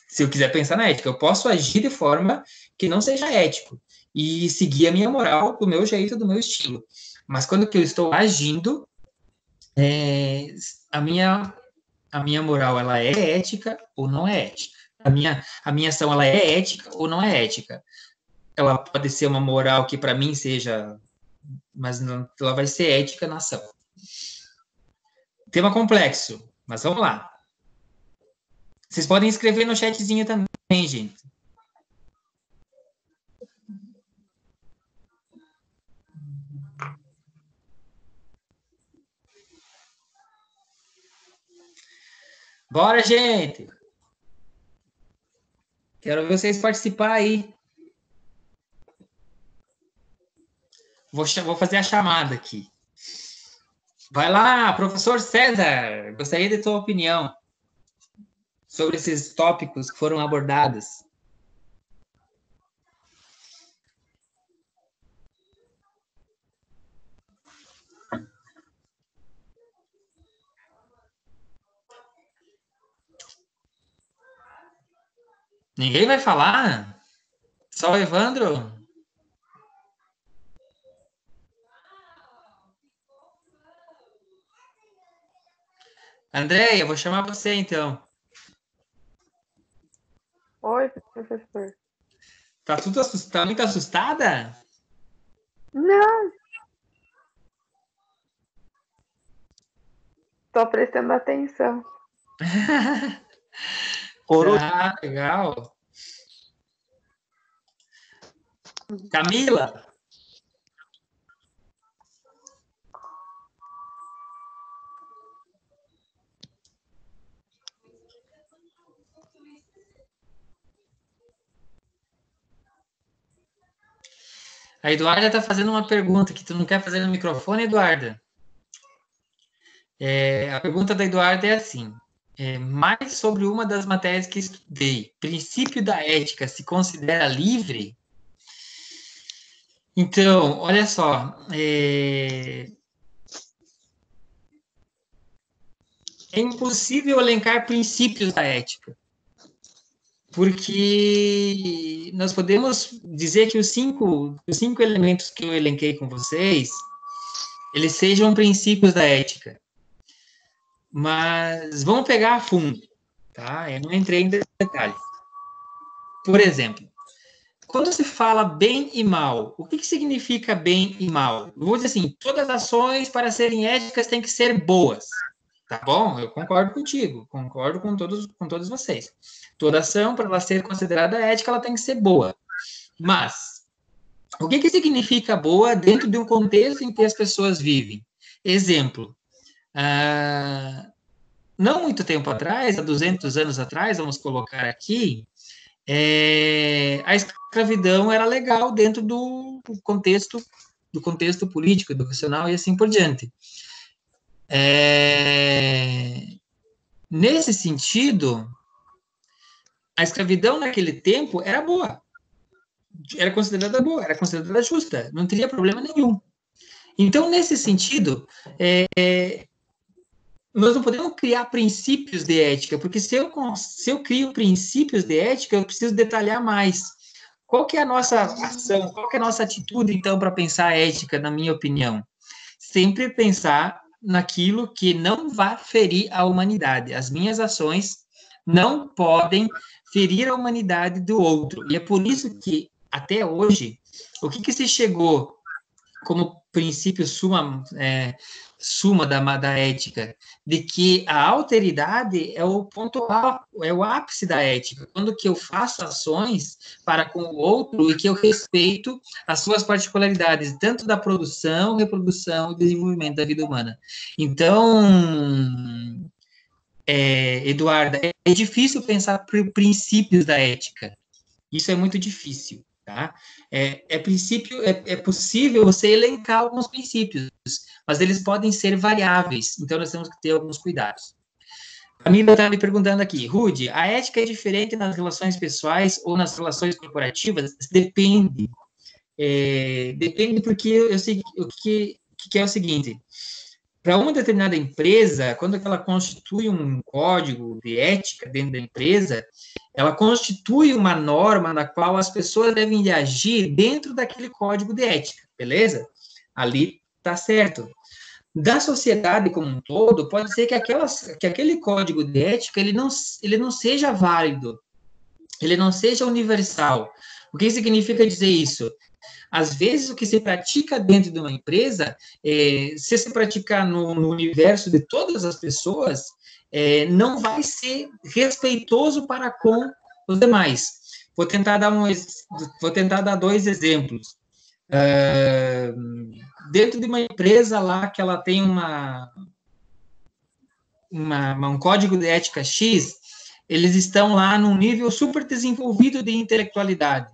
Se eu quiser pensar na ética, eu posso agir de forma que não seja ético e seguir a minha moral do meu jeito, do meu estilo. Mas quando que eu estou agindo, a minha moral ela é ética ou não é ética? A minha ação ela é ética ou não é ética? Ela pode ser uma moral que para mim seja, mas não, ela vai ser ética na ação. Tema complexo, mas vamos lá. Vocês podem escrever no chatzinho também, gente. Bora, gente! Quero ver vocês participar aí. Vou fazer a chamada aqui. Vai lá, professor César. Gostaria de tua opinião sobre esses tópicos que foram abordados. Ninguém vai falar? Só o Evandro? Andréia, vou chamar você então. Oi, professor. Tá muito assustada? Não. Tô prestando atenção. Ah, legal. Camila? A Eduarda está fazendo uma pergunta que tu não quer fazer no microfone, Eduarda? A pergunta da Eduarda é assim: mais sobre uma das matérias que estudei, princípio da ética se considera livre? Então, olha só, é impossível elencar princípios da ética, porque nós podemos dizer que os cinco elementos que eu elenquei com vocês, eles sejam princípios da ética. Mas vamos pegar a fundo, tá? Eu não entrei em detalhes. Por exemplo, quando se fala bem e mal, o que significa bem e mal? Eu vou dizer assim, todas as ações para serem éticas têm que ser boas, tá bom? Eu concordo contigo, concordo com todos vocês. Toda ação, para ela ser considerada ética, ela tem que ser boa. Mas, o que significa boa dentro de um contexto em que as pessoas vivem? Exemplo, não muito tempo atrás, há 200 anos atrás, vamos colocar aqui, a escravidão era legal dentro do contexto político, educacional e assim por diante. Nesse sentido, a escravidão naquele tempo era boa, era considerada justa, não teria problema nenhum. Então, nesse sentido, nós não podemos criar princípios de ética, porque se eu crio princípios de ética, eu preciso detalhar mais. Qual que é a nossa ação, qual que é a nossa atitude, então, para pensar a ética, na minha opinião? Sempre pensar naquilo que não vai ferir a humanidade. As minhas ações não podem ferir a humanidade do outro. E é por isso que, até hoje, o que se chegou como princípio suma da ética, de que a alteridade é o ponto é o ápice da ética, quando que eu faço ações para com o outro e que eu respeito as suas particularidades, tanto da produção, reprodução e desenvolvimento da vida humana. Então, Eduarda, é difícil pensar por princípios da ética. Isso é muito difícil, tá? É possível você elencar alguns princípios, mas eles podem ser variáveis, então nós temos que ter alguns cuidados. A Mila está me perguntando aqui, Rude, a ética é diferente nas relações pessoais ou nas relações corporativas? Depende. Depende porque eu sei o que é o seguinte, para uma determinada empresa, quando ela constitui um código de ética dentro da empresa, ela constitui uma norma na qual as pessoas devem agir dentro daquele código de ética, beleza? Ali está certo. Da sociedade como um todo, pode ser que aquele código de ética ele não seja válido, ele não seja universal. O que significa dizer isso? Às vezes, o que se pratica dentro de uma empresa, se se praticar no universo de todas as pessoas, não vai ser respeitoso para com os demais. Vou tentar dar 2 exemplos. Dentro de uma empresa lá que ela tem um código de ética X, eles estão lá num nível super desenvolvido de intelectualidade.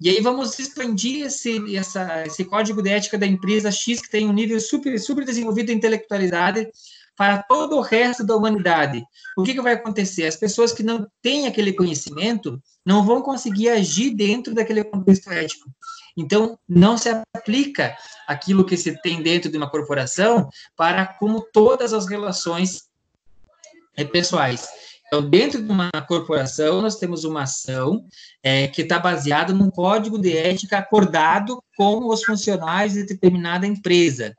E aí vamos expandir esse código de ética da empresa X, que tem um nível super desenvolvido de intelectualidade, para todo o resto da humanidade. O que vai acontecer? As pessoas que não têm aquele conhecimento não vão conseguir agir dentro daquele contexto ético. Então, não se aplica aquilo que se tem dentro de uma corporação para como todas as relações pessoais. Então, dentro de uma corporação, nós temos uma ação que está baseada num código de ética acordado com os funcionários de determinada empresa.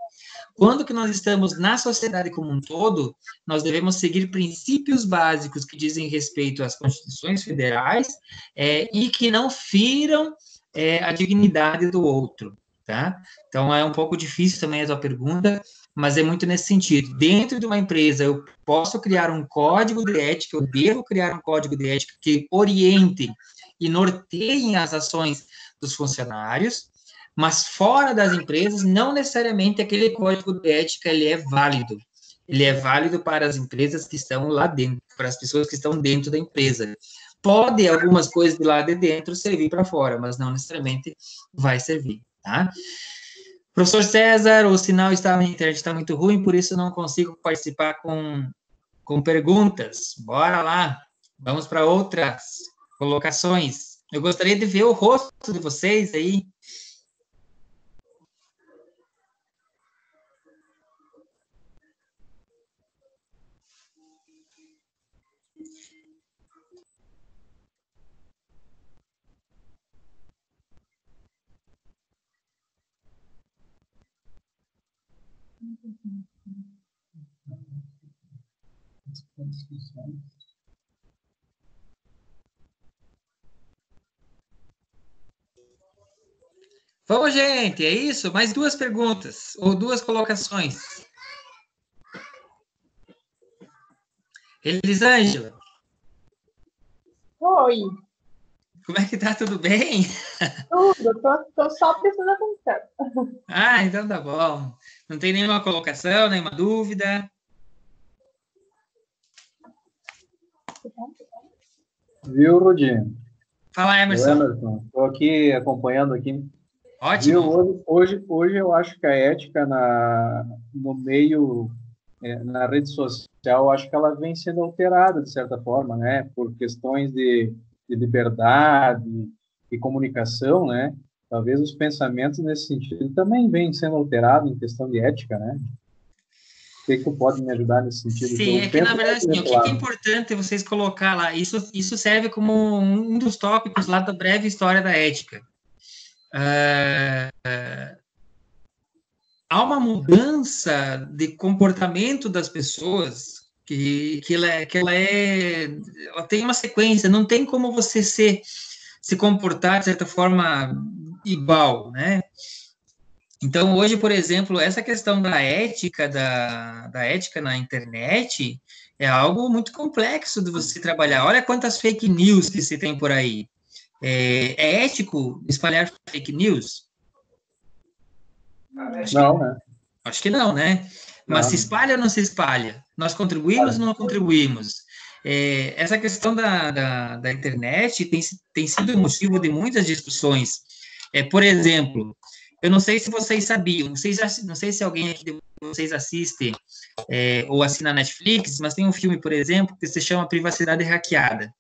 Quando que nós estamos na sociedade como um todo, nós devemos seguir princípios básicos que dizem respeito às constituições federais e que não firam a dignidade do outro, tá? Então, é um pouco difícil também a tua pergunta, mas é muito nesse sentido. Dentro de uma empresa, eu posso criar um código de ética, eu devo criar um código de ética que oriente e norteie as ações dos funcionários, mas fora das empresas, não necessariamente aquele código de ética ele é válido. Ele é válido para as empresas que estão lá dentro, para as pessoas que estão dentro da empresa. Pode algumas coisas de lá de dentro servir para fora, mas não necessariamente vai servir, tá? Professor César, o sinal na internet está muito ruim, por isso não consigo participar com perguntas. Bora lá, vamos para outras colocações. Eu gostaria de ver o rosto de vocês aí. Vamos, gente, é isso? Mais 2 perguntas, ou 2 colocações. Elisângela. Oi. Como é que tá? Tudo bem? Tudo, tô só prestando atenção. Ah, então tá bom. Não tem nenhuma colocação, nenhuma dúvida? Viu, Rudinho? Fala, Emerson. Estou aqui acompanhando aqui. Ótimo. Hoje eu acho que a ética no meio, na rede social, acho que ela vem sendo alterada, de certa forma, né? Por questões de liberdade e comunicação, né? Talvez os pensamentos nesse sentido também vêm sendo alterados em questão de ética, né? O que tu pode me ajudar nesse sentido? Sim, é que na verdade, assim, o que é importante vocês colocar lá, isso serve como um dos tópicos lá da breve história da ética. Há uma mudança de comportamento das pessoas que ela tem uma sequência, não tem como você se comportar de certa forma igual, né? Então, hoje, por exemplo, essa questão da ética, da ética na internet, é algo muito complexo de você trabalhar. Olha quantas fake news que se tem por aí. É ético espalhar fake news? Não, né? Acho que não, né? Mas Não. se espalha ou não se espalha? Nós contribuímos ou não contribuímos? Essa questão da internet tem sido motivo de muitas discussões. Por exemplo, eu não sei se vocês sabiam, não sei se alguém aqui de vocês assiste ou assina a Netflix, mas tem um filme, por exemplo, que se chama Privacidade Hackeada,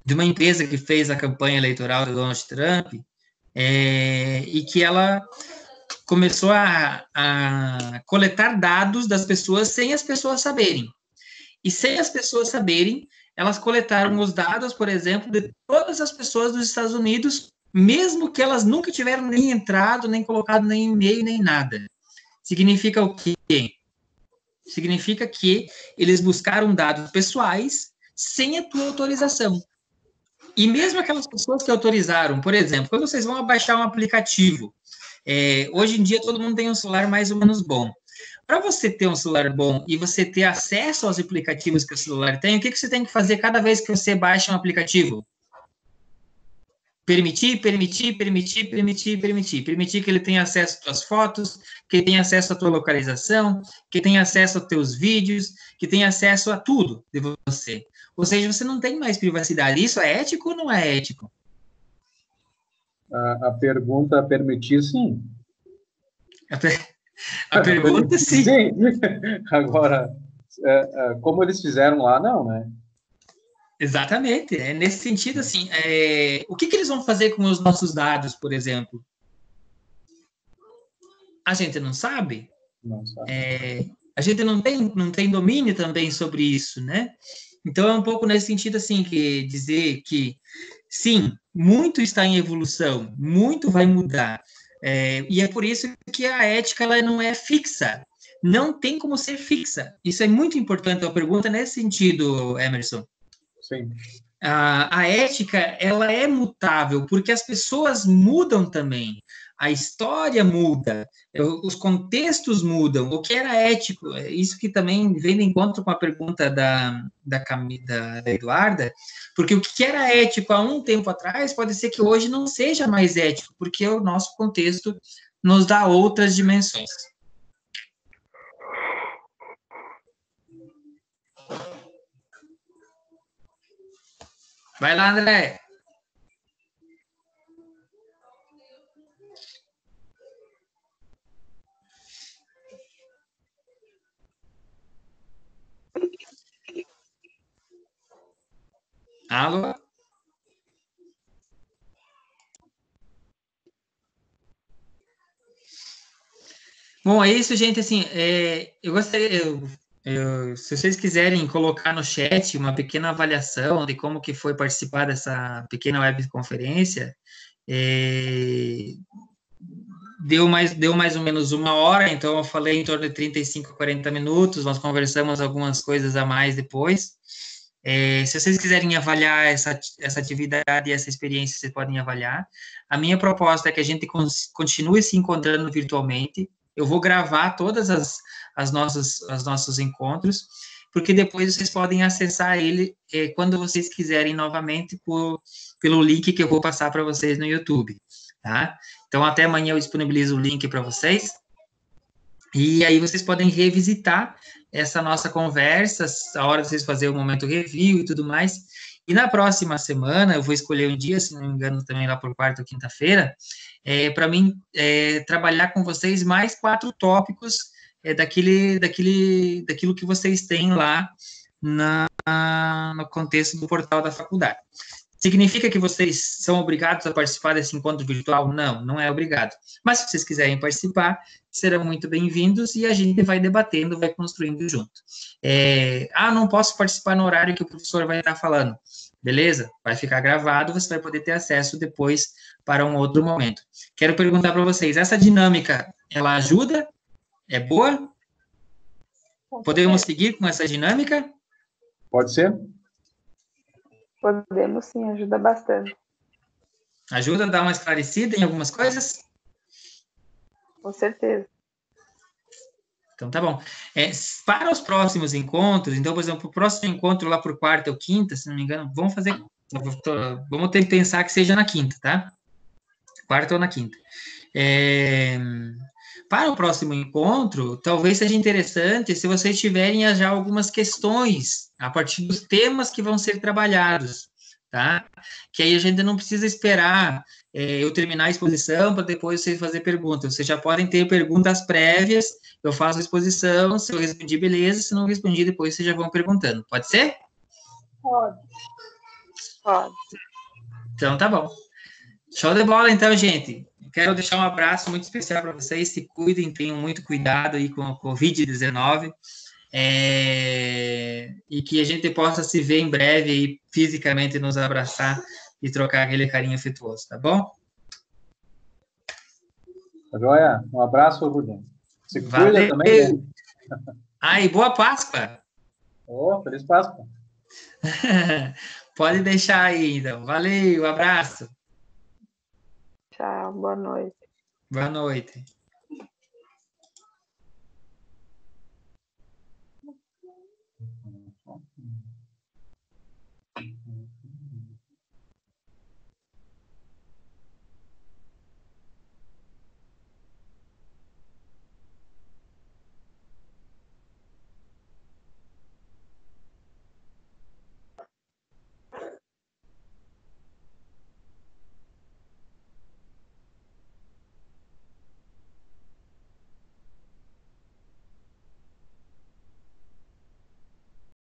de uma empresa que fez a campanha eleitoral do Donald Trump, e que ela começou a coletar dados das pessoas sem as pessoas saberem. E sem as pessoas saberem, elas coletaram os dados, por exemplo, de todas as pessoas dos Estados Unidos, mesmo que elas nunca tiveram nem entrado, nem colocado nem e-mail, nem nada. Significa o quê? Significa que eles buscaram dados pessoais sem a tua autorização. E mesmo aquelas pessoas que autorizaram, por exemplo, quando vocês vão baixar um aplicativo, hoje em dia todo mundo tem um celular mais ou menos bom. Para você ter um celular bom e você ter acesso aos aplicativos que o celular tem, o que você tem que fazer cada vez que você baixa um aplicativo? Permitir que ele tenha acesso às tuas fotos, que ele tenha acesso à tua localização, que tenha acesso aos teus vídeos, que tenha acesso a tudo de você. Ou seja, você não tem mais privacidade. Isso é ético ou não é ético? A pergunta permitir, sim. A pergunta, sim. Sim. Agora, como eles fizeram lá, não, né? Exatamente. Nesse sentido, assim, o que eles vão fazer com os nossos dados, por exemplo? A gente não sabe. Não sabe. A gente não tem domínio também sobre isso, né? Então, é um pouco nesse sentido, assim, que dizer que, sim, muito está em evolução, muito vai mudar. E é por isso que a ética ela não é fixa. Não tem como ser fixa. Isso é muito importante. A pergunta nesse sentido, Emerson. Sim. A ética, ela é mutável, porque as pessoas mudam também. A história muda, os contextos mudam. O que era ético, isso que também vem de encontro com a pergunta da Eduarda, porque o que era ético há um tempo atrás pode ser que hoje não seja mais ético, porque o nosso contexto nos dá outras dimensões. Vai lá, André. Alô? Bom, é isso, gente. Assim, eu gostaria, se vocês quiserem colocar no chat uma pequena avaliação de como que foi participar dessa pequena webconferência, deu mais ou menos 1 hora, então eu falei em torno de 35, 40 minutos, nós conversamos algumas coisas a mais depois. Se vocês quiserem avaliar essa atividade e essa experiência, vocês podem avaliar. A minha proposta é que a gente continue se encontrando virtualmente. Eu vou gravar todas os nossos encontros, porque depois vocês podem acessar ele quando vocês quiserem novamente pelo link que eu vou passar para vocês no YouTube, tá? Então, até amanhã eu disponibilizo o link para vocês, e aí vocês podem revisitar essa nossa conversa, a hora de vocês fazerem o momento review e tudo mais. E na próxima semana, eu vou escolher um dia, se não me engano, também lá por quarta ou quinta-feira, para mim trabalhar com vocês mais 4 tópicos daquilo que vocês têm lá no contexto do portal da faculdade. Significa que vocês são obrigados a participar desse encontro virtual? Não, não é obrigado. Mas se vocês quiserem participar, serão muito bem-vindos e a gente vai debatendo, vai construindo junto. Não posso participar no horário que o professor vai estar falando. Beleza? Vai ficar gravado, você vai poder ter acesso depois para um outro momento. Quero perguntar para vocês, essa dinâmica, ela ajuda? É boa? Podemos seguir com essa dinâmica? Pode ser? Podemos sim, ajuda bastante. Ajuda a dar uma esclarecida em algumas coisas? Com certeza. Então, tá bom. Para os próximos encontros, então, por exemplo, o próximo encontro lá por quarta ou quinta, se não me engano, vamos ter que pensar que seja na quinta, tá? Quarta ou na quinta. Para o próximo encontro, talvez seja interessante se vocês tiverem já algumas questões a partir dos temas que vão ser trabalhados, tá? Que aí a gente não precisa esperar eu terminar a exposição para depois vocês fazer perguntas. Vocês já podem ter perguntas prévias, eu faço a exposição, se eu respondi, beleza, se não respondi, depois vocês já vão perguntando. Pode ser? Pode. Pode. Então, tá bom. Show de bola, então, gente. Quero deixar um abraço muito especial para vocês. Se cuidem, tenham muito cuidado aí com a Covid-19. E que a gente possa se ver em breve aí, fisicamente, nos abraçar e trocar aquele carinho afetuoso, tá bom? Joia? Um abraço, Rudem. Se cuida Valeu. também, né? E boa Páscoa! Feliz Páscoa! Pode deixar aí, então. Valeu, abraço. Tchau, boa noite. Boa noite.